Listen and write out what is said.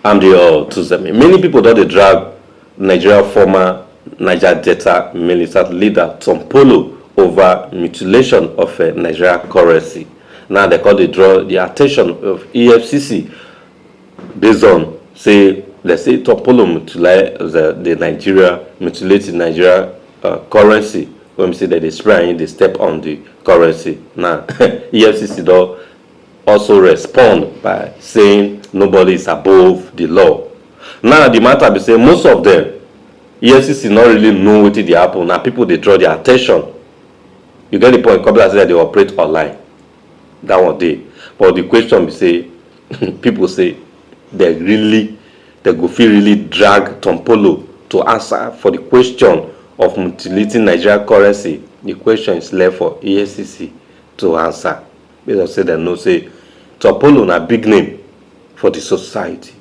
I'm the Tuzemi. Many people don dey drag Nigeria former Niger Delta militant leader Tom Polo over mutilation of Nigeria currency. Now they call dey draw the attention of EFCC based on say let's say Tom Polo mutilate the Nigeria currency. When we say that they spray and they step on the currency. Now EFCC don also respond by saying nobody is above the law. Now the matter be say most of them EFCC not really know wetin dey happen. Now people dey draw their attention. You get the point. Couple say that they operate online. That one day. But the question be say people say they go feel really drag Tom Polo to answer for the question of mutilating Nigeria currency. The question is left for EFCC to answer. Because say they know say Tom Polo na big name for the society.